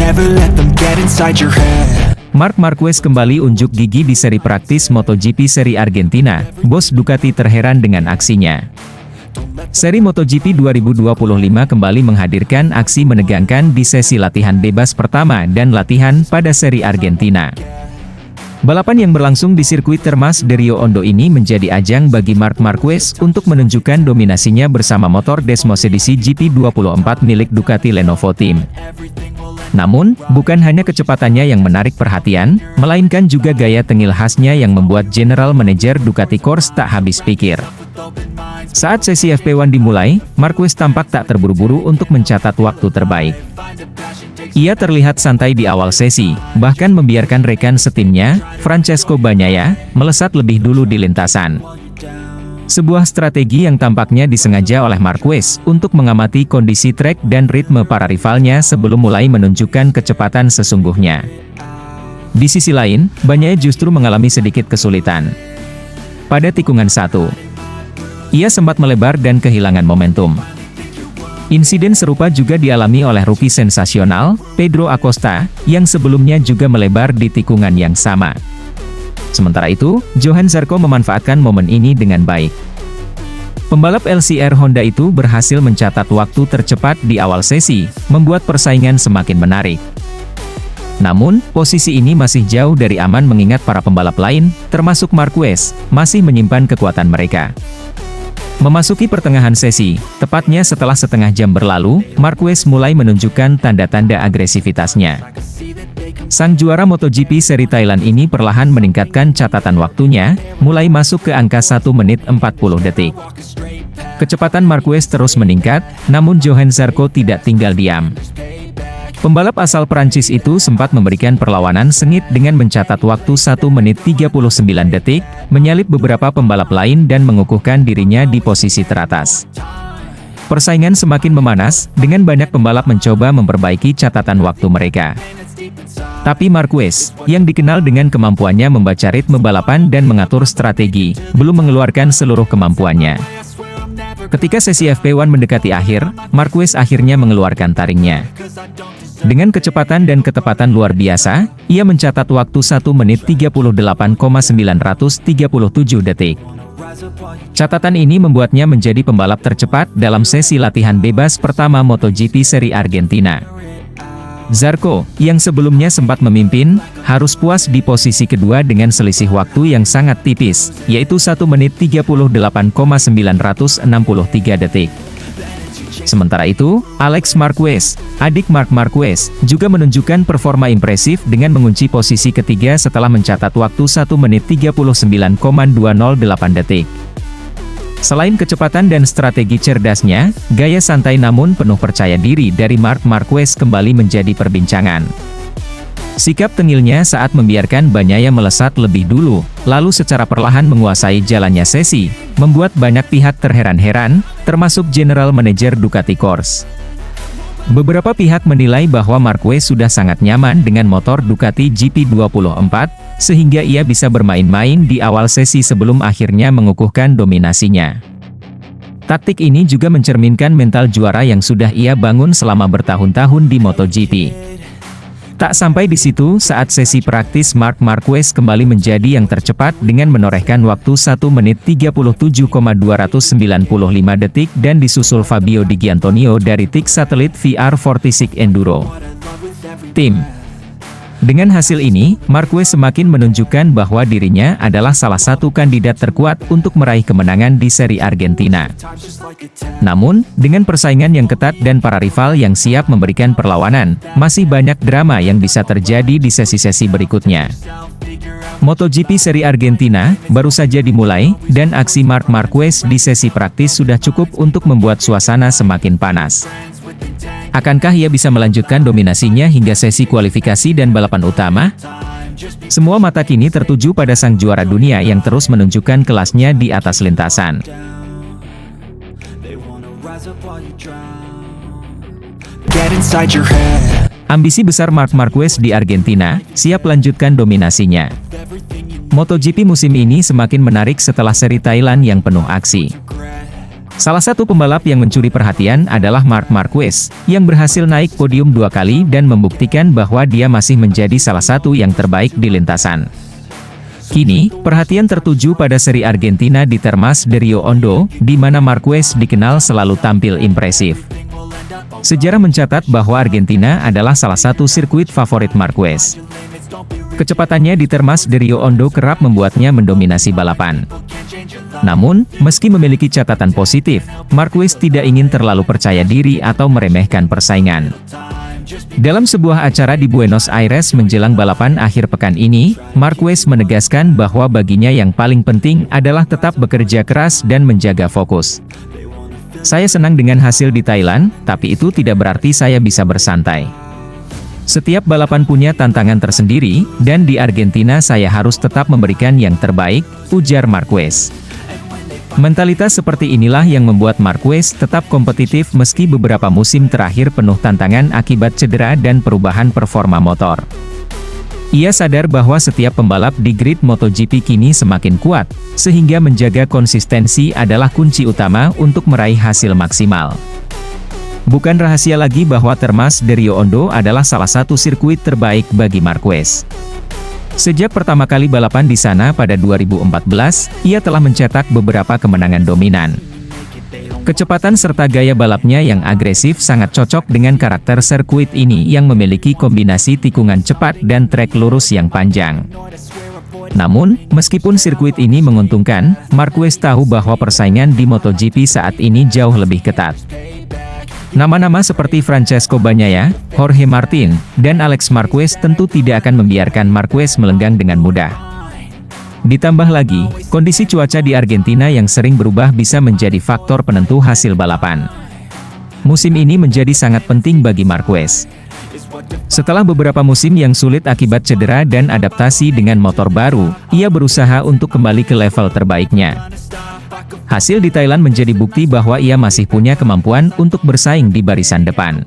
Never let them get inside your head. Marc Marquez kembali unjuk gigi di seri praktis MotoGP seri Argentina. Bos Ducati terheran dengan aksinya. Seri MotoGP 2025 kembali menghadirkan aksi menegangkan di sesi latihan bebas pertama dan latihan pada seri Argentina. Balapan yang berlangsung di sirkuit Termas de Rio Hondo ini menjadi ajang bagi Marc Marquez untuk menunjukkan dominasinya bersama motor Desmosedici GP24 milik Ducati Lenovo Team. Namun, bukan hanya kecepatannya yang menarik perhatian, melainkan juga gaya tengil khasnya yang membuat General Manager Ducati Corse tak habis pikir. Saat sesi FP1 dimulai, Marquez tampak tak terburu-buru untuk mencatat waktu terbaik. Ia terlihat santai di awal sesi, bahkan membiarkan rekan setimnya, Francesco Bagnaia, melesat lebih dulu di lintasan. Sebuah strategi yang tampaknya disengaja oleh Marquez untuk mengamati kondisi trek dan ritme para rivalnya sebelum mulai menunjukkan kecepatan sesungguhnya. Di sisi lain, Bagnaia justru mengalami sedikit kesulitan. Pada tikungan 1, ia sempat melebar dan kehilangan momentum. Insiden serupa juga dialami oleh rookie sensasional, Pedro Acosta, yang sebelumnya juga melebar di tikungan yang sama. Sementara itu, Johann Zarco memanfaatkan momen ini dengan baik. Pembalap LCR Honda itu berhasil mencatat waktu tercepat di awal sesi, membuat persaingan semakin menarik. Namun, posisi ini masih jauh dari aman mengingat para pembalap lain, termasuk Marquez, masih menyimpan kekuatan mereka. Memasuki pertengahan sesi, tepatnya setelah setengah jam berlalu, Marquez mulai menunjukkan tanda-tanda agresivitasnya. Sang juara MotoGP seri Thailand ini perlahan meningkatkan catatan waktunya, mulai masuk ke angka 1 menit 40 detik. Kecepatan Marquez terus meningkat, namun Johann Zarco tidak tinggal diam. Pembalap asal Prancis itu sempat memberikan perlawanan sengit dengan mencatat waktu 1 menit 39 detik, menyalip beberapa pembalap lain dan mengukuhkan dirinya di posisi teratas. Persaingan semakin memanas, dengan banyak pembalap mencoba memperbaiki catatan waktu mereka. Tapi Marquez, yang dikenal dengan kemampuannya membaca ritme balapan dan mengatur strategi, belum mengeluarkan seluruh kemampuannya. Ketika sesi FP1 mendekati akhir, Marquez akhirnya mengeluarkan taringnya. Dengan kecepatan dan ketepatan luar biasa, ia mencatat waktu 1 menit 38,937 detik. Catatan ini membuatnya menjadi pembalap tercepat dalam sesi latihan bebas pertama MotoGP seri Argentina. Zarco, yang sebelumnya sempat memimpin, harus puas di posisi kedua dengan selisih waktu yang sangat tipis, yaitu 1 menit 38,963 detik. Sementara itu, Alex Marquez, adik Marc Marquez, juga menunjukkan performa impresif dengan mengunci posisi ketiga setelah mencatat waktu 1 menit 39,208 detik. Selain kecepatan dan strategi cerdasnya, gaya santai namun penuh percaya diri dari Marc Marquez kembali menjadi perbincangan. Sikap tengilnya saat membiarkan Bagnaia melesat lebih dulu, lalu secara perlahan menguasai jalannya sesi, membuat banyak pihak terheran-heran, termasuk General Manager Ducati Corse. Beberapa pihak menilai bahwa Marquez sudah sangat nyaman dengan motor Ducati GP24, sehingga ia bisa bermain-main di awal sesi sebelum akhirnya mengukuhkan dominasinya. Taktik ini juga mencerminkan mental juara yang sudah ia bangun selama bertahun-tahun di MotoGP. Tak sampai di situ, saat sesi praktis Marc Marquez kembali menjadi yang tercepat dengan menorehkan waktu 1 menit 37,295 detik dan disusul Fabio Di Giannantonio dari Tik Satelit VR46 Enduro Team. Dengan hasil ini, Marquez semakin menunjukkan bahwa dirinya adalah salah satu kandidat terkuat untuk meraih kemenangan di seri Argentina. Namun, dengan persaingan yang ketat dan para rival yang siap memberikan perlawanan, masih banyak drama yang bisa terjadi di sesi-sesi berikutnya. MotoGP seri Argentina baru saja dimulai, dan aksi Marc Marquez di sesi praktis sudah cukup untuk membuat suasana semakin panas. Akankah ia bisa melanjutkan dominasinya hingga sesi kualifikasi dan balapan utama? Semua mata kini tertuju pada sang juara dunia yang terus menunjukkan kelasnya di atas lintasan. Ambisi besar Marc Marquez di Argentina, siap lanjutkan dominasinya. MotoGP musim ini semakin menarik setelah seri Thailand yang penuh aksi. Salah satu pembalap yang mencuri perhatian adalah Marc Marquez, yang berhasil naik podium 2 kali dan membuktikan bahwa dia masih menjadi salah satu yang terbaik di lintasan. Kini, perhatian tertuju pada seri Argentina di Termas de Rio Hondo, di mana Marquez dikenal selalu tampil impresif. Sejarah mencatat bahwa Argentina adalah salah satu sirkuit favorit Marquez. Kecepatannya di Termas de Rio Hondo kerap membuatnya mendominasi balapan. Namun, meski memiliki catatan positif, Marquez tidak ingin terlalu percaya diri atau meremehkan persaingan. Dalam sebuah acara di Buenos Aires menjelang balapan akhir pekan ini, Marquez menegaskan bahwa baginya yang paling penting adalah tetap bekerja keras dan menjaga fokus. Saya senang dengan hasil di Thailand, tapi itu tidak berarti saya bisa bersantai. Setiap balapan punya tantangan tersendiri, dan di Argentina saya harus tetap memberikan yang terbaik, ujar Marquez. Mentalitas seperti inilah yang membuat Marquez tetap kompetitif meski beberapa musim terakhir penuh tantangan akibat cedera dan perubahan performa motor. Ia sadar bahwa setiap pembalap di grid MotoGP kini semakin kuat, sehingga menjaga konsistensi adalah kunci utama untuk meraih hasil maksimal. Bukan rahasia lagi bahwa Termas de Rio Hondo adalah salah satu sirkuit terbaik bagi Marquez. Sejak pertama kali balapan di sana pada 2014, ia telah mencetak beberapa kemenangan dominan. Kecepatan serta gaya balapnya yang agresif sangat cocok dengan karakter sirkuit ini yang memiliki kombinasi tikungan cepat dan trek lurus yang panjang. Namun, meskipun sirkuit ini menguntungkan, Marquez tahu bahwa persaingan di MotoGP saat ini jauh lebih ketat. Nama-nama seperti Francesco Bagnaia, Jorge Martin, dan Alex Marquez tentu tidak akan membiarkan Marquez melenggang dengan mudah. Ditambah lagi, kondisi cuaca di Argentina yang sering berubah bisa menjadi faktor penentu hasil balapan. Musim ini menjadi sangat penting bagi Marquez. Setelah beberapa musim yang sulit akibat cedera dan adaptasi dengan motor baru, ia berusaha untuk kembali ke level terbaiknya. Hasil di Thailand menjadi bukti bahwa ia masih punya kemampuan untuk bersaing di barisan depan.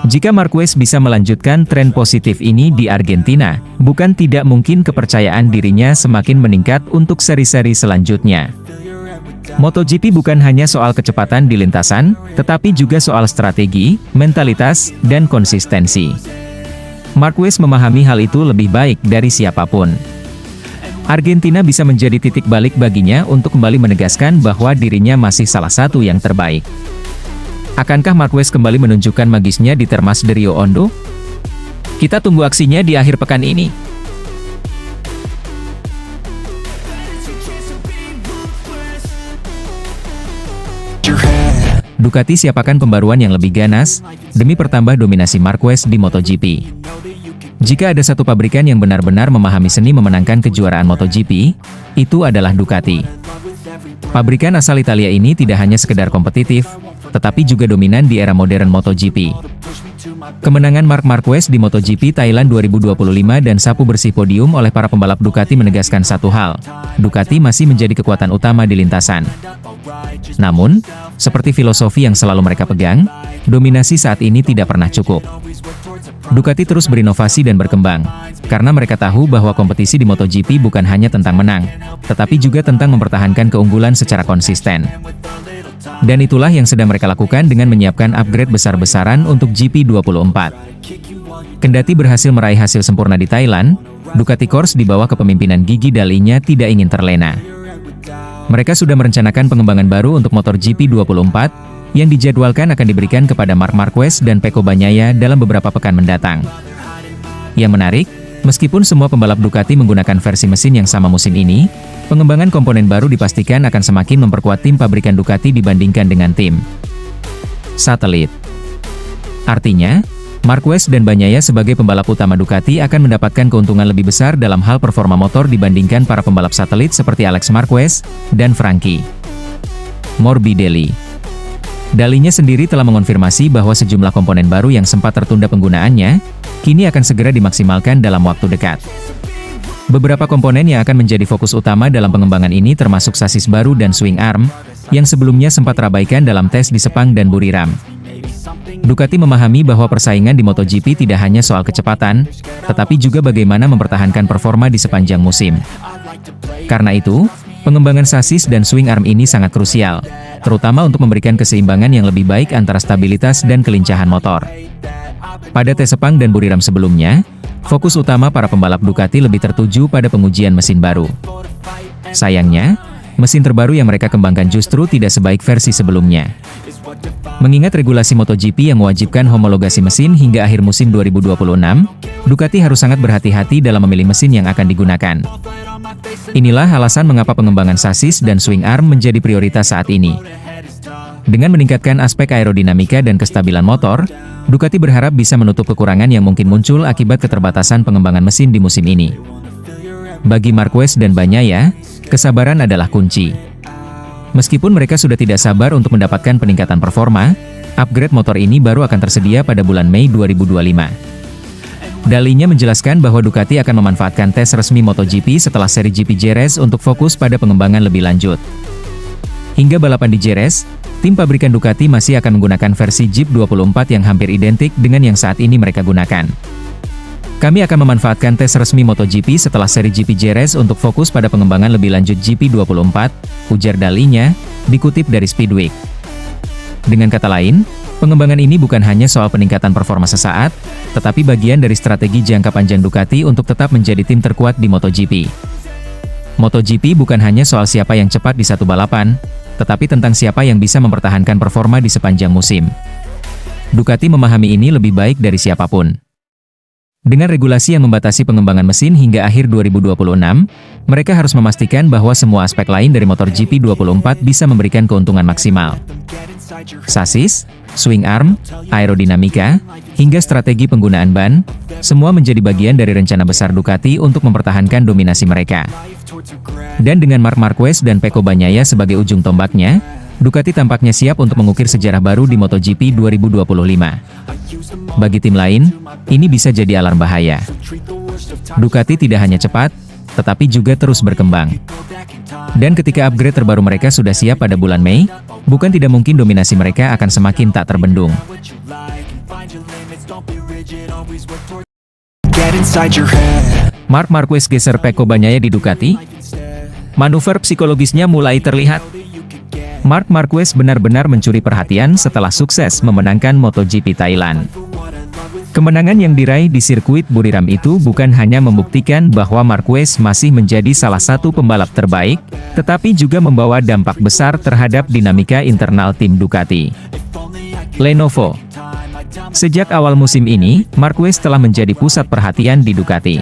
Jika Marquez bisa melanjutkan tren positif ini di Argentina, bukan tidak mungkin kepercayaan dirinya semakin meningkat untuk seri-seri selanjutnya. MotoGP bukan hanya soal kecepatan di lintasan, tetapi juga soal strategi, mentalitas, dan konsistensi. Marquez memahami hal itu lebih baik dari siapapun. Argentina bisa menjadi titik balik baginya untuk kembali menegaskan bahwa dirinya masih salah satu yang terbaik. Akankah Marquez kembali menunjukkan magisnya di Termas de Rio Hondo? Kita tunggu aksinya di akhir pekan ini. Ducati siapakan pembaruan yang lebih ganas, demi pertambah dominasi Marquez di MotoGP. Jika ada satu pabrikan yang benar-benar memahami seni memenangkan kejuaraan MotoGP, itu adalah Ducati. Pabrikan asal Italia ini tidak hanya sekedar kompetitif, tetapi juga dominan di era modern MotoGP. Kemenangan Marc Marquez di MotoGP Thailand 2025 dan sapu bersih podium oleh para pembalap Ducati menegaskan satu hal, Ducati masih menjadi kekuatan utama di lintasan. Namun, seperti filosofi yang selalu mereka pegang, dominasi saat ini tidak pernah cukup. Ducati terus berinovasi dan berkembang, karena mereka tahu bahwa kompetisi di MotoGP bukan hanya tentang menang, tetapi juga tentang mempertahankan keunggulan secara konsisten. Dan itulah yang sedang mereka lakukan dengan menyiapkan upgrade besar-besaran untuk GP24. Kendati berhasil meraih hasil sempurna di Thailand, Ducati Corse di bawah kepemimpinan Gigi Dall'Igna tidak ingin terlena. Mereka sudah merencanakan pengembangan baru untuk motor GP24, yang dijadwalkan akan diberikan kepada Marc Marquez dan Pecco Bagnaia dalam beberapa pekan mendatang. Yang menarik, meskipun semua pembalap Ducati menggunakan versi mesin yang sama musim ini, pengembangan komponen baru dipastikan akan semakin memperkuat tim pabrikan Ducati dibandingkan dengan tim satelit. Artinya, Marquez dan Bagnaia sebagai pembalap utama Ducati akan mendapatkan keuntungan lebih besar dalam hal performa motor dibandingkan para pembalap satelit seperti Alex Marquez dan Frankie Morbidelli. Dall'Igna sendiri telah mengonfirmasi bahwa sejumlah komponen baru yang sempat tertunda penggunaannya, kini akan segera dimaksimalkan dalam waktu dekat. Beberapa komponen yang akan menjadi fokus utama dalam pengembangan ini termasuk sasis baru dan swing arm, yang sebelumnya sempat terabaikan dalam tes di Sepang dan Buriram. Ducati memahami bahwa persaingan di MotoGP tidak hanya soal kecepatan, tetapi juga bagaimana mempertahankan performa di sepanjang musim. Karena itu, pengembangan sasis dan swing arm ini sangat krusial. terutama untuk memberikan keseimbangan yang lebih baik antara stabilitas dan kelincahan motor. Pada tes Sepang dan Buriram sebelumnya, fokus utama para pembalap Ducati lebih tertuju pada pengujian mesin baru. Sayangnya, mesin terbaru yang mereka kembangkan justru tidak sebaik versi sebelumnya. Mengingat regulasi MotoGP yang mewajibkan homologasi mesin hingga akhir musim 2026, Ducati harus sangat berhati-hati dalam memilih mesin yang akan digunakan. Inilah alasan mengapa pengembangan sasis dan swing arm menjadi prioritas saat ini. Dengan meningkatkan aspek aerodinamika dan kestabilan motor, Ducati berharap bisa menutup kekurangan yang mungkin muncul akibat keterbatasan pengembangan mesin di musim ini. Bagi Marquez dan Bagnaia, kesabaran adalah kunci. Meskipun mereka sudah tidak sabar untuk mendapatkan peningkatan performa, upgrade motor ini baru akan tersedia pada bulan Mei 2025. Dalinya menjelaskan bahwa Ducati akan memanfaatkan tes resmi MotoGP setelah seri GP Jerez untuk fokus pada pengembangan lebih lanjut. Hingga balapan di Jerez, tim pabrikan Ducati masih akan menggunakan versi Jeep 24 yang hampir identik dengan yang saat ini mereka gunakan. Kami akan memanfaatkan tes resmi MotoGP setelah seri GP Jerez untuk fokus pada pengembangan lebih lanjut GP24, ujar dalinya, dikutip dari Speedweek. Dengan kata lain, pengembangan ini bukan hanya soal peningkatan performa sesaat, tetapi bagian dari strategi jangka panjang Ducati untuk tetap menjadi tim terkuat di MotoGP. MotoGP bukan hanya soal siapa yang cepat di satu balapan, tetapi tentang siapa yang bisa mempertahankan performa di sepanjang musim. Ducati memahami ini lebih baik dari siapapun. Dengan regulasi yang membatasi pengembangan mesin hingga akhir 2026, mereka harus memastikan bahwa semua aspek lain dari motor GP24 bisa memberikan keuntungan maksimal. Sasis, swing arm, aerodinamika, hingga strategi penggunaan ban, semua menjadi bagian dari rencana besar Ducati untuk mempertahankan dominasi mereka. Dan dengan Marc Marquez dan Pecco Bagnaia sebagai ujung tombaknya, Ducati tampaknya siap untuk mengukir sejarah baru di MotoGP 2025. Bagi tim lain, ini bisa jadi alarm bahaya. Ducati tidak hanya cepat, tetapi juga terus berkembang. Dan ketika upgrade terbaru mereka sudah siap pada bulan Mei, bukan tidak mungkin dominasi mereka akan semakin tak terbendung. Marc Marquez geser Pecco Bagnaia di Ducati. Manuver psikologisnya mulai terlihat. Marc Marquez benar-benar mencuri perhatian setelah sukses memenangkan MotoGP Thailand. Kemenangan yang diraih di sirkuit Buriram itu bukan hanya membuktikan bahwa Marquez masih menjadi salah satu pembalap terbaik, tetapi juga membawa dampak besar terhadap dinamika internal tim Ducati. Lenovo. Sejak awal musim ini, Marquez telah menjadi pusat perhatian di Ducati.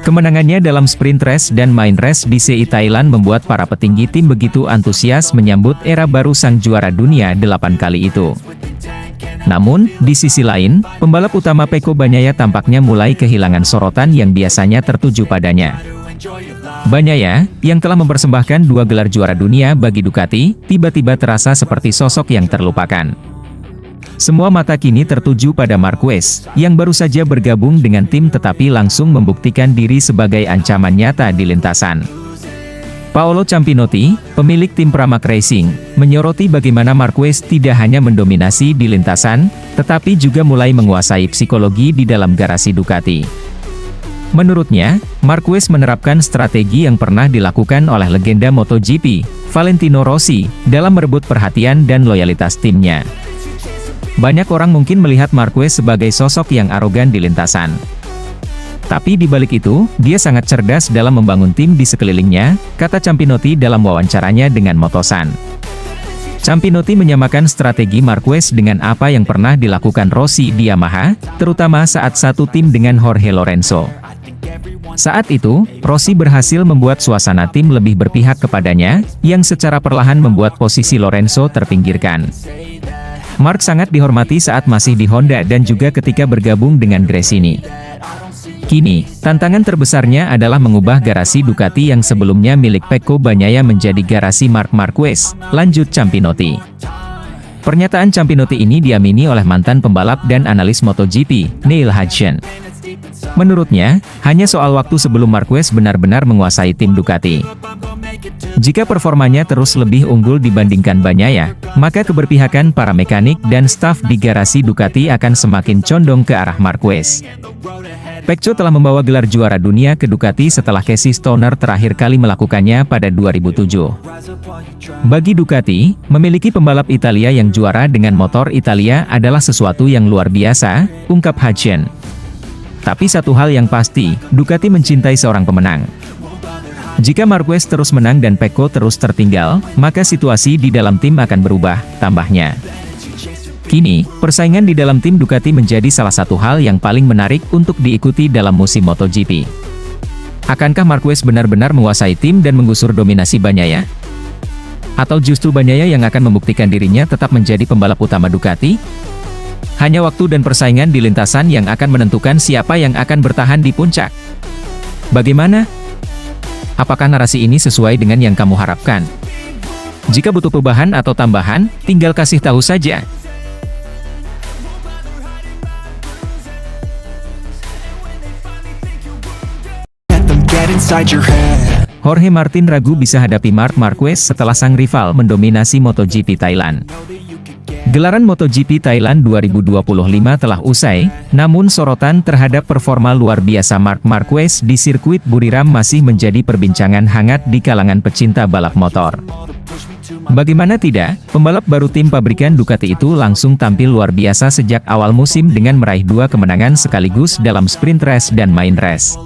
Kemenangannya dalam sprint race dan main race di CI Thailand membuat para petinggi tim begitu antusias menyambut era baru sang juara dunia 8 kali itu. Namun, di sisi lain, pembalap utama Pecco Bagnaia tampaknya mulai kehilangan sorotan yang biasanya tertuju padanya. Bagnaia, yang telah mempersembahkan 2 gelar juara dunia bagi Ducati, tiba-tiba terasa seperti sosok yang terlupakan. Semua mata kini tertuju pada Marquez, yang baru saja bergabung dengan tim tetapi langsung membuktikan diri sebagai ancaman nyata di lintasan. Paolo Campinotti, pemilik tim Pramac Racing, menyoroti bagaimana Marquez tidak hanya mendominasi di lintasan, tetapi juga mulai menguasai psikologi di dalam garasi Ducati. Menurutnya, Marquez menerapkan strategi yang pernah dilakukan oleh legenda MotoGP, Valentino Rossi, dalam merebut perhatian dan loyalitas timnya. Banyak orang mungkin melihat Marquez sebagai sosok yang arogan di lintasan. Tapi di balik itu, dia sangat cerdas dalam membangun tim di sekelilingnya, kata Campinotti dalam wawancaranya dengan Motosan. Campinotti menyamakan strategi Marquez dengan apa yang pernah dilakukan Rossi di Yamaha, terutama saat satu tim dengan Jorge Lorenzo. Saat itu, Rossi berhasil membuat suasana tim lebih berpihak kepadanya, yang secara perlahan membuat posisi Lorenzo terpinggirkan. Marc sangat dihormati saat masih di Honda dan juga ketika bergabung dengan Gresini. Kini, tantangan terbesarnya adalah mengubah garasi Ducati yang sebelumnya milik Pecco Bagnaia menjadi garasi Marc Marquez, lanjut Campinotti. Pernyataan Campinotti ini diamini oleh mantan pembalap dan analis MotoGP, Neil Hodgson. Menurutnya, hanya soal waktu sebelum Marquez benar-benar menguasai tim Ducati. Jika performanya terus lebih unggul dibandingkan Bagnaia, maka keberpihakan para mekanik dan staf di garasi Ducati akan semakin condong ke arah Marquez. Pecco telah membawa gelar juara dunia ke Ducati setelah Casey Stoner terakhir kali melakukannya pada 2007. Bagi Ducati, memiliki pembalap Italia yang juara dengan motor Italia adalah sesuatu yang luar biasa, ungkap Hutchen. Tapi satu hal yang pasti, Ducati mencintai seorang pemenang. Jika Marquez terus menang dan Pecco terus tertinggal, maka situasi di dalam tim akan berubah, tambahnya. Kini, persaingan di dalam tim Ducati menjadi salah satu hal yang paling menarik untuk diikuti dalam musim MotoGP. Akankah Marquez benar-benar menguasai tim dan menggusur dominasi Bagnaia? Atau justru Bagnaia yang akan membuktikan dirinya tetap menjadi pembalap utama Ducati? Hanya waktu dan persaingan di lintasan yang akan menentukan siapa yang akan bertahan di puncak. Bagaimana? Apakah narasi ini sesuai dengan yang kamu harapkan? Jika butuh perubahan atau tambahan, tinggal kasih tahu saja. Get inside your head. Jorge Martin ragu bisa hadapi Marc Marquez setelah sang rival mendominasi MotoGP Thailand. Gelaran MotoGP Thailand 2025 telah usai, namun sorotan terhadap performa luar biasa Marc Marquez di sirkuit Buriram masih menjadi perbincangan hangat di kalangan pecinta balap motor. Bagaimana tidak, pembalap baru tim pabrikan Ducati itu langsung tampil luar biasa sejak awal musim dengan meraih 2 kemenangan sekaligus dalam sprint race dan main race.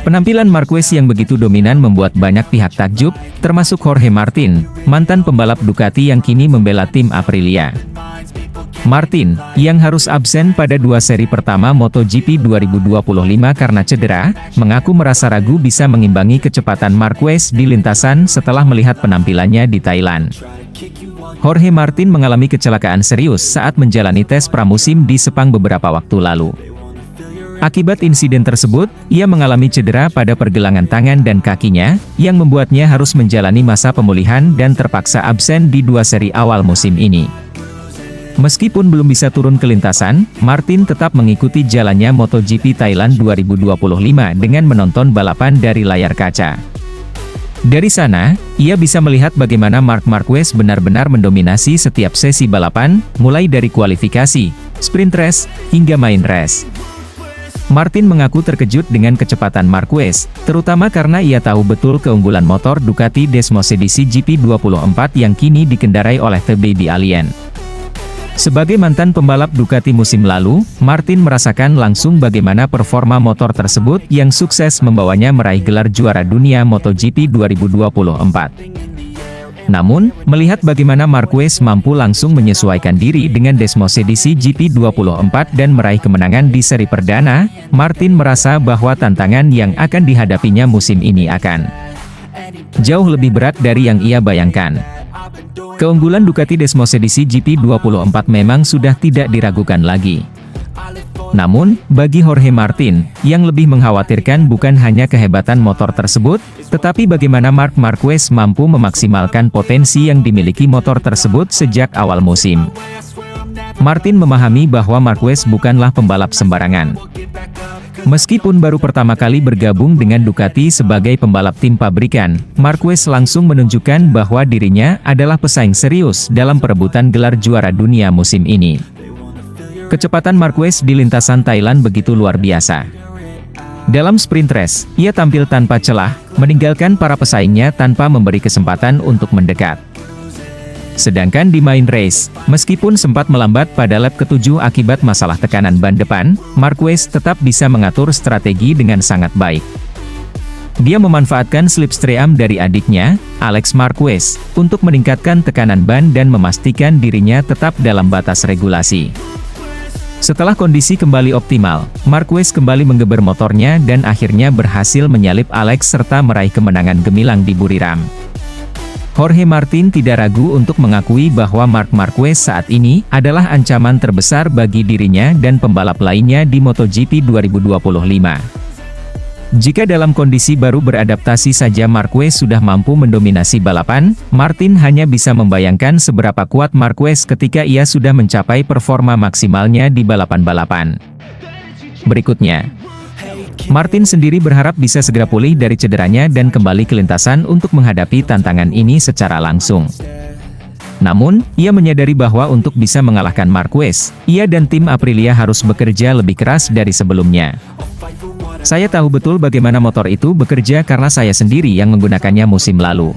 Penampilan Marquez yang begitu dominan membuat banyak pihak takjub, termasuk Jorge Martin, mantan pembalap Ducati yang kini membela tim Aprilia. Martin, yang harus absen pada 2 seri pertama MotoGP 2025 karena cedera, mengaku merasa ragu bisa mengimbangi kecepatan Marquez di lintasan setelah melihat penampilannya di Thailand. Jorge Martin mengalami kecelakaan serius saat menjalani tes pramusim di Sepang beberapa waktu lalu. Akibat insiden tersebut, ia mengalami cedera pada pergelangan tangan dan kakinya, yang membuatnya harus menjalani masa pemulihan dan terpaksa absen di 2 seri awal musim ini. Meskipun belum bisa turun ke lintasan, Martin tetap mengikuti jalannya MotoGP Thailand 2025 dengan menonton balapan dari layar kaca. Dari sana, ia bisa melihat bagaimana Marc Marquez benar-benar mendominasi setiap sesi balapan, mulai dari kualifikasi, sprint race, hingga main race. Martin mengaku terkejut dengan kecepatan Marquez, terutama karena ia tahu betul keunggulan motor Ducati Desmos edisi GP24 yang kini dikendarai oleh The Baby Alien. Sebagai mantan pembalap Ducati musim lalu, Martin merasakan langsung bagaimana performa motor tersebut yang sukses membawanya meraih gelar juara dunia MotoGP 2024. Namun, melihat bagaimana Marquez mampu langsung menyesuaikan diri dengan Desmos edisi GP24 dan meraih kemenangan di seri perdana, Martin merasa bahwa tantangan yang akan dihadapinya musim ini akan jauh lebih berat dari yang ia bayangkan. Keunggulan Ducati Desmos edisi GP24 memang sudah tidak diragukan lagi. Namun, bagi Jorge Martin, yang lebih mengkhawatirkan bukan hanya kehebatan motor tersebut, tetapi bagaimana Marc Marquez mampu memaksimalkan potensi yang dimiliki motor tersebut sejak awal musim. Martin memahami bahwa Marquez bukanlah pembalap sembarangan. Meskipun baru pertama kali bergabung dengan Ducati sebagai pembalap tim pabrikan, Marquez langsung menunjukkan bahwa dirinya adalah pesaing serius dalam perebutan gelar juara dunia musim ini. Kecepatan Marquez di lintasan Thailand begitu luar biasa. Dalam sprint race, ia tampil tanpa celah, meninggalkan para pesaingnya tanpa memberi kesempatan untuk mendekat. Sedangkan di main race, meskipun sempat melambat pada lap ke-7 akibat masalah tekanan ban depan, Marquez tetap bisa mengatur strategi dengan sangat baik. Dia memanfaatkan slipstream dari adiknya, Alex Marquez, untuk meningkatkan tekanan ban dan memastikan dirinya tetap dalam batas regulasi. Setelah kondisi kembali optimal, Marquez kembali menggeber motornya dan akhirnya berhasil menyalip Alex serta meraih kemenangan gemilang di Buriram. Jorge Martin tidak ragu untuk mengakui bahwa Marc Marquez saat ini adalah ancaman terbesar bagi dirinya dan pembalap lainnya di MotoGP 2025. Jika dalam kondisi baru beradaptasi saja Marquez sudah mampu mendominasi balapan, Martin hanya bisa membayangkan seberapa kuat Marquez ketika ia sudah mencapai performa maksimalnya di balapan-balapan berikutnya. Martin sendiri berharap bisa segera pulih dari cederanya dan kembali ke lintasan untuk menghadapi tantangan ini secara langsung. Namun, ia menyadari bahwa untuk bisa mengalahkan Marquez, ia dan tim Aprilia harus bekerja lebih keras dari sebelumnya. Saya tahu betul bagaimana motor itu bekerja karena saya sendiri yang menggunakannya musim lalu.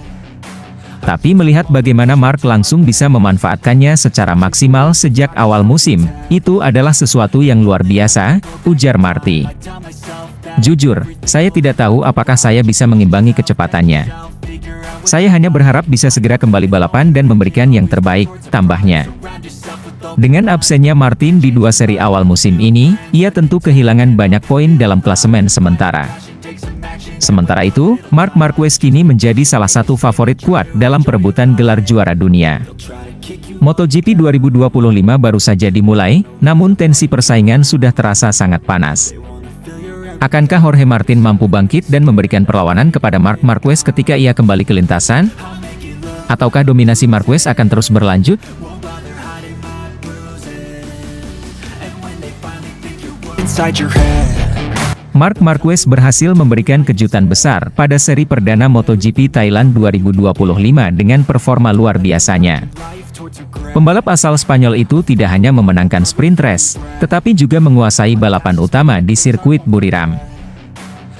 Tapi melihat bagaimana Mark langsung bisa memanfaatkannya secara maksimal sejak awal musim, itu adalah sesuatu yang luar biasa, ujar Marty. Jujur, saya tidak tahu apakah saya bisa mengimbangi kecepatannya. Saya hanya berharap bisa segera kembali balapan dan memberikan yang terbaik, tambahnya. Dengan absennya Martin di 2 seri awal musim ini, ia tentu kehilangan banyak poin dalam klasemen sementara. Sementara itu, Marc Marquez kini menjadi salah satu favorit kuat dalam perebutan gelar juara dunia. MotoGP 2025 baru saja dimulai, namun tensi persaingan sudah terasa sangat panas. Akankah Jorge Martin mampu bangkit dan memberikan perlawanan kepada Marc Marquez ketika ia kembali ke lintasan? Ataukah dominasi Marquez akan terus berlanjut? inside your head. Marc Marquez berhasil memberikan kejutan besar pada seri perdana MotoGP Thailand 2025 dengan performa luar biasanya. Pembalap asal Spanyol itu tidak hanya memenangkan sprint race, tetapi juga menguasai balapan utama di sirkuit Buriram.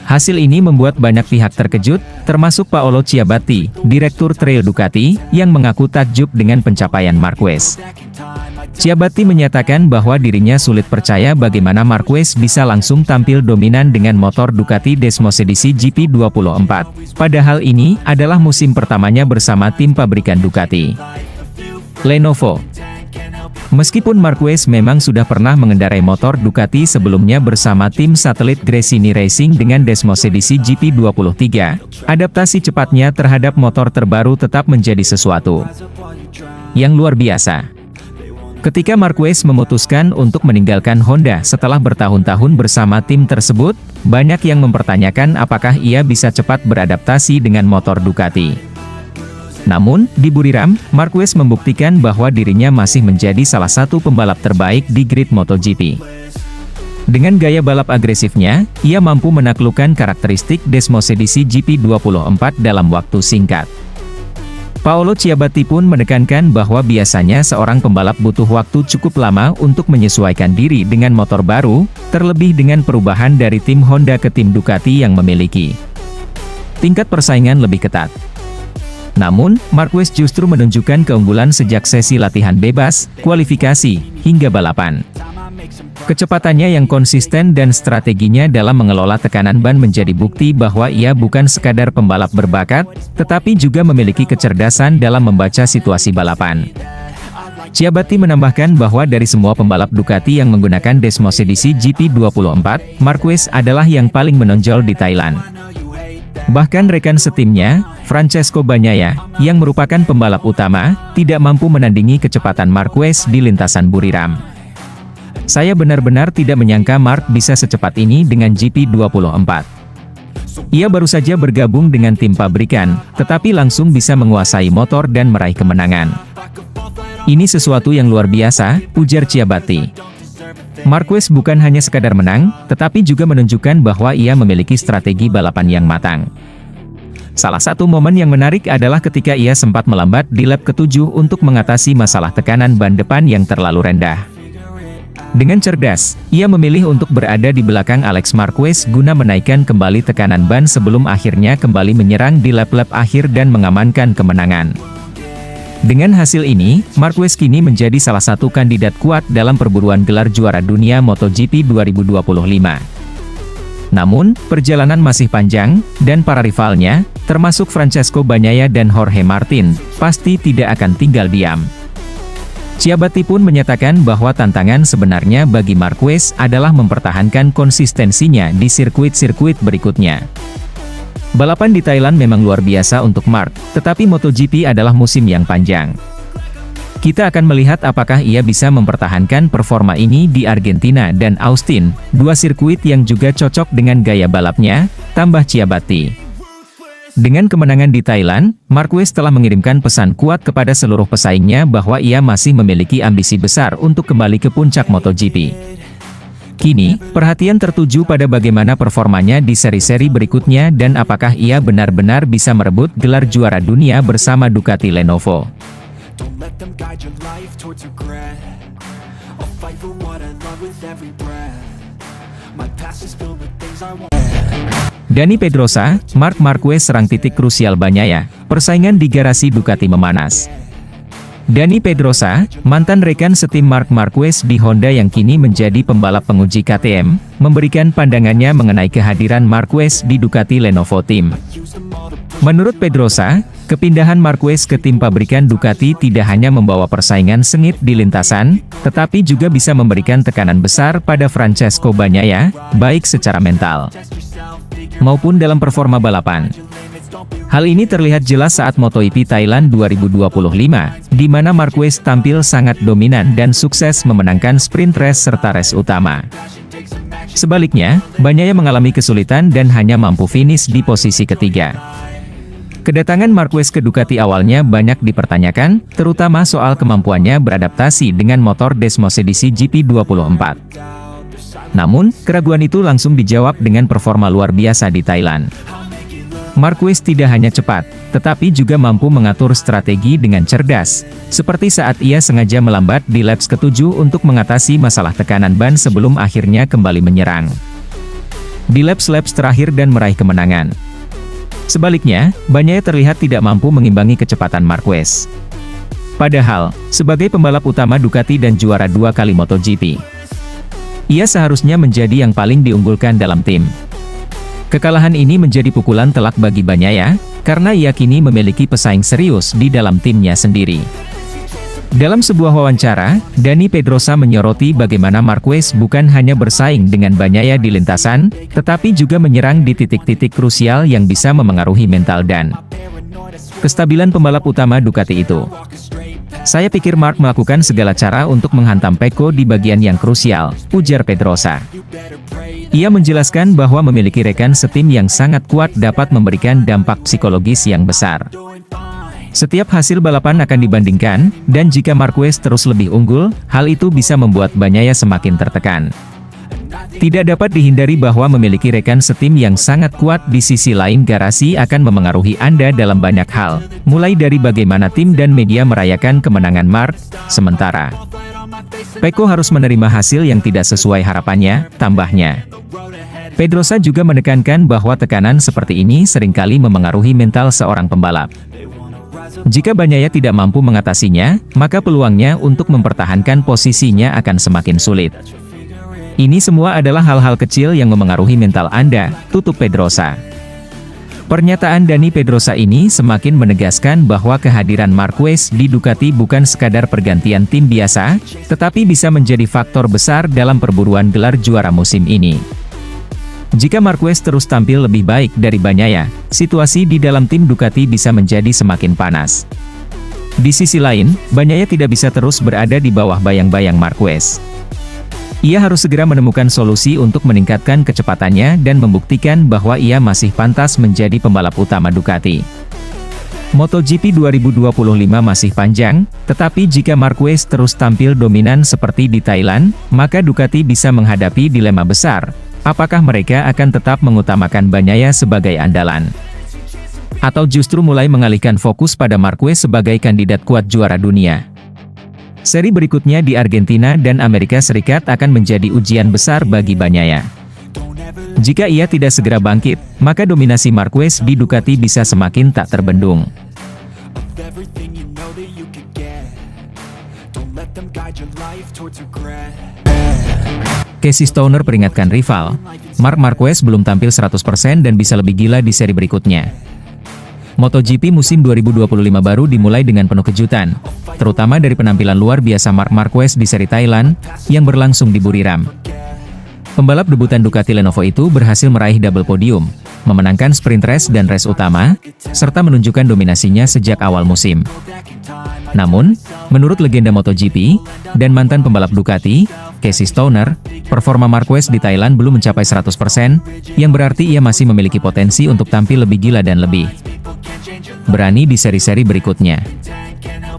Hasil ini membuat banyak pihak terkejut, termasuk Paolo Ciabatti, Direktur Trail Ducati, yang mengaku takjub dengan pencapaian Marquez. Ciabatti menyatakan bahwa dirinya sulit percaya bagaimana Marquez bisa langsung tampil dominan dengan motor Ducati Desmosedici GP24, padahal ini adalah musim pertamanya bersama tim pabrikan Ducati, Lenovo. Meskipun Marquez memang sudah pernah mengendarai motor Ducati sebelumnya bersama tim satelit Gresini Racing dengan Desmosedici GP23, adaptasi cepatnya terhadap motor terbaru tetap menjadi sesuatu yang luar biasa. Ketika Marquez memutuskan untuk meninggalkan Honda setelah bertahun-tahun bersama tim tersebut, banyak yang mempertanyakan apakah ia bisa cepat beradaptasi dengan motor Ducati. Namun, di Buriram, Marquez membuktikan bahwa dirinya masih menjadi salah satu pembalap terbaik di grid MotoGP. Dengan gaya balap agresifnya, ia mampu menaklukkan karakteristik Desmosedici GP24 dalam waktu singkat. Paolo Ciabatti pun menekankan bahwa biasanya seorang pembalap butuh waktu cukup lama untuk menyesuaikan diri dengan motor baru, terlebih dengan perubahan dari tim Honda ke tim Ducati yang memiliki tingkat persaingan lebih ketat. Namun, Marquez justru menunjukkan keunggulan sejak sesi latihan bebas, kualifikasi, hingga balapan. Kecepatannya yang konsisten dan strateginya dalam mengelola tekanan ban menjadi bukti bahwa ia bukan sekadar pembalap berbakat, tetapi juga memiliki kecerdasan dalam membaca situasi balapan. Ciabatti menambahkan bahwa dari semua pembalap Ducati yang menggunakan Desmosedici GP24, Marquez adalah yang paling menonjol di Thailand. Bahkan rekan setimnya, Francesco Bagnaia, yang merupakan pembalap utama, tidak mampu menandingi kecepatan Marquez di lintasan Buriram. Saya benar-benar tidak menyangka Marc bisa secepat ini dengan GP24. Ia baru saja bergabung dengan tim pabrikan, tetapi langsung bisa menguasai motor dan meraih kemenangan. Ini sesuatu yang luar biasa, ujar Ciabatti. Marquez bukan hanya sekadar menang, tetapi juga menunjukkan bahwa ia memiliki strategi balapan yang matang. Salah satu momen yang menarik adalah ketika ia sempat melambat di lap ke-7 untuk mengatasi masalah tekanan ban depan yang terlalu rendah. Dengan cerdas, ia memilih untuk berada di belakang Alex Marquez guna menaikkan kembali tekanan ban sebelum akhirnya kembali menyerang di lap-lap akhir dan mengamankan kemenangan. Dengan hasil ini, Marquez kini menjadi salah satu kandidat kuat dalam perburuan gelar juara dunia MotoGP 2025. Namun, perjalanan masih panjang, dan para rivalnya, termasuk Francesco Bagnaia dan Jorge Martin, pasti tidak akan tinggal diam. Ciabatti pun menyatakan bahwa tantangan sebenarnya bagi Marquez adalah mempertahankan konsistensinya di sirkuit-sirkuit berikutnya. Balapan di Thailand memang luar biasa untuk Marc, tetapi MotoGP adalah musim yang panjang. Kita akan melihat apakah ia bisa mempertahankan performa ini di Argentina dan Austin, dua sirkuit yang juga cocok dengan gaya balapnya, tambah Ciabatti. Dengan kemenangan di Thailand, Marquez telah mengirimkan pesan kuat kepada seluruh pesaingnya bahwa ia masih memiliki ambisi besar untuk kembali ke puncak MotoGP. Kini, perhatian tertuju pada bagaimana performanya di seri-seri berikutnya dan apakah ia benar-benar bisa merebut gelar juara dunia bersama Ducati Lenovo. Don't let them guide your life towards regret. I'll fight for what I love with every breath. My past is filled with things I want. Dani Pedrosa, Marc Marquez serang titik krusial Bagnaia, persaingan di garasi Ducati memanas. Dani Pedrosa, mantan rekan setim Marc Marquez di Honda yang kini menjadi pembalap penguji KTM, memberikan pandangannya mengenai kehadiran Marquez di Ducati Lenovo Team. Menurut Pedrosa, kepindahan Marquez ke tim pabrikan Ducati tidak hanya membawa persaingan sengit di lintasan, tetapi juga bisa memberikan tekanan besar pada Francesco Bagnaia, baik secara mental maupun dalam performa balapan. Hal ini terlihat jelas saat MotoGP Thailand 2025, di mana Marquez tampil sangat dominan dan sukses memenangkan sprint race serta race utama. Sebaliknya, Bagnaia mengalami kesulitan dan hanya mampu finish di posisi ketiga. Kedatangan Marquez ke Ducati awalnya banyak dipertanyakan, terutama soal kemampuannya beradaptasi dengan motor Desmos edisi GP24. Namun, keraguan itu langsung dijawab dengan performa luar biasa di Thailand. Marquez tidak hanya cepat, tetapi juga mampu mengatur strategi dengan cerdas, seperti saat ia sengaja melambat di laps ke-7 untuk mengatasi masalah tekanan ban sebelum akhirnya kembali menyerang di laps-laps terakhir dan meraih kemenangan. Sebaliknya, Bagnaia terlihat tidak mampu mengimbangi kecepatan Marquez. Padahal, sebagai pembalap utama Ducati dan juara 2 kali MotoGP, ia seharusnya menjadi yang paling diunggulkan dalam tim. Kekalahan ini menjadi pukulan telak bagi Bagnaia, karena ia kini memiliki pesaing serius di dalam timnya sendiri. Dalam sebuah wawancara, Dani Pedrosa menyoroti bagaimana Marquez bukan hanya bersaing dengan Bagnaia di lintasan, tetapi juga menyerang di titik-titik krusial yang bisa memengaruhi mental dan kestabilan pembalap utama Ducati itu. Saya pikir Marc melakukan segala cara untuk menghantam Pecco di bagian yang krusial, ujar Pedrosa. Ia menjelaskan bahwa memiliki rekan setim yang sangat kuat dapat memberikan dampak psikologis yang besar. Setiap hasil balapan akan dibandingkan, dan jika Marquez terus lebih unggul, hal itu bisa membuat Bagnaia semakin tertekan. Tidak dapat dihindari bahwa memiliki rekan setim yang sangat kuat di sisi lain garasi akan memengaruhi Anda dalam banyak hal, mulai dari bagaimana tim dan media merayakan kemenangan Marc, sementara Pecco harus menerima hasil yang tidak sesuai harapannya, tambahnya. Pedrosa juga menekankan bahwa tekanan seperti ini seringkali memengaruhi mental seorang pembalap. Jika Bagnaia tidak mampu mengatasinya, maka peluangnya untuk mempertahankan posisinya akan semakin sulit. Ini semua adalah hal-hal kecil yang memengaruhi mental Anda, tutup Pedrosa. Pernyataan Dani Pedrosa ini semakin menegaskan bahwa kehadiran Marquez di Ducati bukan sekadar pergantian tim biasa, tetapi bisa menjadi faktor besar dalam perburuan gelar juara musim ini. Jika Marquez terus tampil lebih baik dari Bagnaia, situasi di dalam tim Ducati bisa menjadi semakin panas. Di sisi lain, Bagnaia tidak bisa terus berada di bawah bayang-bayang Marquez. Ia harus segera menemukan solusi untuk meningkatkan kecepatannya dan membuktikan bahwa ia masih pantas menjadi pembalap utama Ducati. MotoGP 2025 masih panjang, tetapi jika Marquez terus tampil dominan seperti di Thailand, maka Ducati bisa menghadapi dilema besar. Apakah mereka akan tetap mengutamakan Bagnaia sebagai andalan? Atau justru mulai mengalihkan fokus pada Marquez sebagai kandidat kuat juara dunia? Seri berikutnya di Argentina dan Amerika Serikat akan menjadi ujian besar bagi Bagnaia. Jika ia tidak segera bangkit, maka dominasi Marquez di Ducati bisa semakin tak terbendung. Casey Stoner peringatkan rival, Marc Marquez belum tampil 100% dan bisa lebih gila di seri berikutnya. MotoGP musim 2025 baru dimulai dengan penuh kejutan, terutama dari penampilan luar biasa Marc Marquez di seri Thailand, yang berlangsung di Buriram. Pembalap debutan Ducati Lenovo itu berhasil meraih double podium, memenangkan sprint race dan race utama, serta menunjukkan dominasinya sejak awal musim. Namun, menurut legenda MotoGP, dan mantan pembalap Ducati, Casey Stoner, performa Marquez di Thailand belum mencapai 100%, yang berarti ia masih memiliki potensi untuk tampil lebih gila dan lebih berani di seri-seri berikutnya.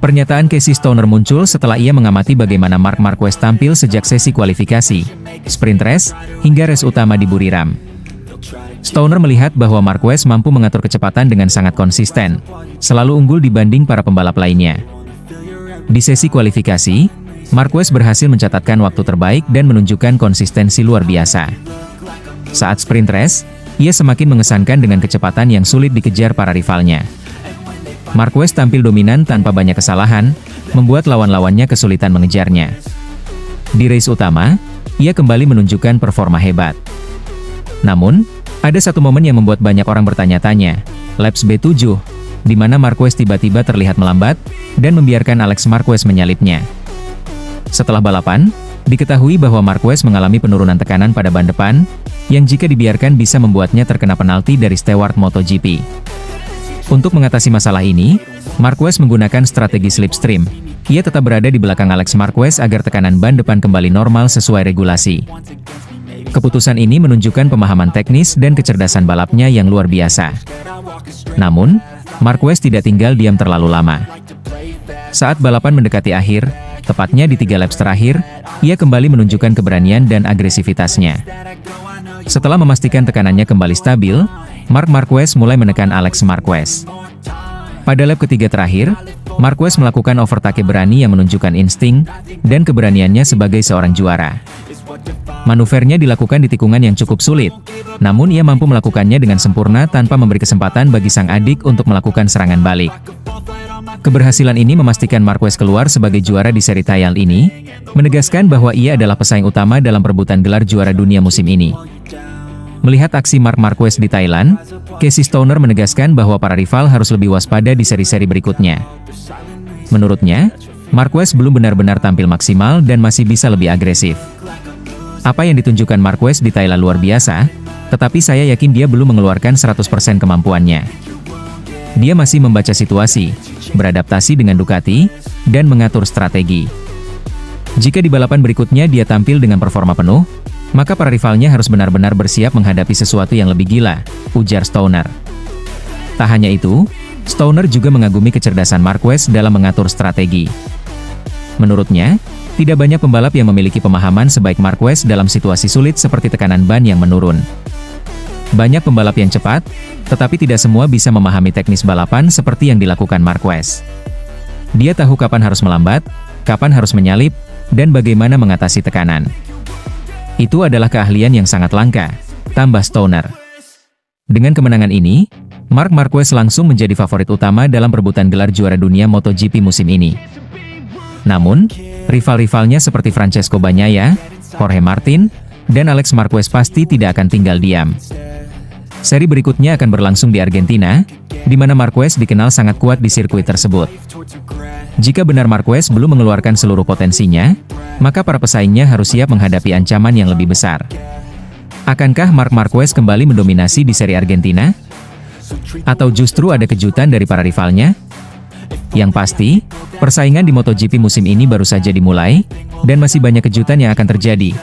Pernyataan Casey Stoner muncul setelah ia mengamati bagaimana Marc Marquez tampil sejak sesi kualifikasi, sprint race, hingga race utama di Buriram. Stoner melihat bahwa Marquez mampu mengatur kecepatan dengan sangat konsisten, selalu unggul dibanding para pembalap lainnya. Di sesi kualifikasi, Marquez berhasil mencatatkan waktu terbaik dan menunjukkan konsistensi luar biasa. Saat sprint race, ia semakin mengesankan dengan kecepatan yang sulit dikejar para rivalnya. Marquez tampil dominan tanpa banyak kesalahan, membuat lawan-lawannya kesulitan mengejarnya. Di race utama, ia kembali menunjukkan performa hebat. Namun, ada satu momen yang membuat banyak orang bertanya-tanya, laps B7, di mana Marquez tiba-tiba terlihat melambat, dan membiarkan Alex Marquez menyalipnya. Setelah balapan, diketahui bahwa Marquez mengalami penurunan tekanan pada ban depan, yang jika dibiarkan bisa membuatnya terkena penalti dari steward MotoGP. Untuk mengatasi masalah ini, Marquez menggunakan strategi slipstream. Ia tetap berada di belakang Alex Marquez agar tekanan ban depan kembali normal sesuai regulasi. Keputusan ini menunjukkan pemahaman teknis dan kecerdasan balapnya yang luar biasa. Namun, Marquez tidak tinggal diam terlalu lama. Saat balapan mendekati akhir, tepatnya di 3 laps terakhir, ia kembali menunjukkan keberanian dan agresivitasnya. Setelah memastikan tekanannya kembali stabil, Marc Marquez mulai menekan Alex Marquez. Pada lap ketiga terakhir, Marquez melakukan overtake berani yang menunjukkan insting dan keberaniannya sebagai seorang juara. Manuvernya dilakukan di tikungan yang cukup sulit, namun ia mampu melakukannya dengan sempurna tanpa memberi kesempatan bagi sang adik untuk melakukan serangan balik. Keberhasilan ini memastikan Marquez keluar sebagai juara di seri Thailand ini, menegaskan bahwa ia adalah pesaing utama dalam perebutan gelar juara dunia musim ini. Melihat aksi Marc Marquez di Thailand, Casey Stoner menegaskan bahwa para rival harus lebih waspada di seri-seri berikutnya. Menurutnya, Marquez belum benar-benar tampil maksimal dan masih bisa lebih agresif. Apa yang ditunjukkan Marquez di Thailand luar biasa, tetapi saya yakin dia belum mengeluarkan 100% kemampuannya. Dia masih membaca situasi, beradaptasi dengan Ducati, dan mengatur strategi. Jika di balapan berikutnya dia tampil dengan performa penuh, maka para rivalnya harus benar-benar bersiap menghadapi sesuatu yang lebih gila, ujar Stoner. Tak hanya itu, Stoner juga mengagumi kecerdasan Marquez dalam mengatur strategi. Menurutnya, tidak banyak pembalap yang memiliki pemahaman sebaik Marquez dalam situasi sulit seperti tekanan ban yang menurun. Banyak pembalap yang cepat, tetapi tidak semua bisa memahami teknis balapan seperti yang dilakukan Marquez. Dia tahu kapan harus melambat, kapan harus menyalip, dan bagaimana mengatasi tekanan. Itu adalah keahlian yang sangat langka, tambah Stoner. Dengan kemenangan ini, Marc Marquez langsung menjadi favorit utama dalam perebutan gelar juara dunia MotoGP musim ini. Namun, rival-rivalnya seperti Francesco Bagnaia, Jorge Martin, dan Alex Marquez pasti tidak akan tinggal diam. Seri berikutnya akan berlangsung di Argentina, di mana Marquez dikenal sangat kuat di sirkuit tersebut. Jika benar Marquez belum mengeluarkan seluruh potensinya, maka para pesaingnya harus siap menghadapi ancaman yang lebih besar. Akankah Marc Marquez kembali mendominasi di seri Argentina? Atau justru ada kejutan dari para rivalnya? Yang pasti, persaingan di MotoGP musim ini baru saja dimulai, dan masih banyak kejutan yang akan terjadi.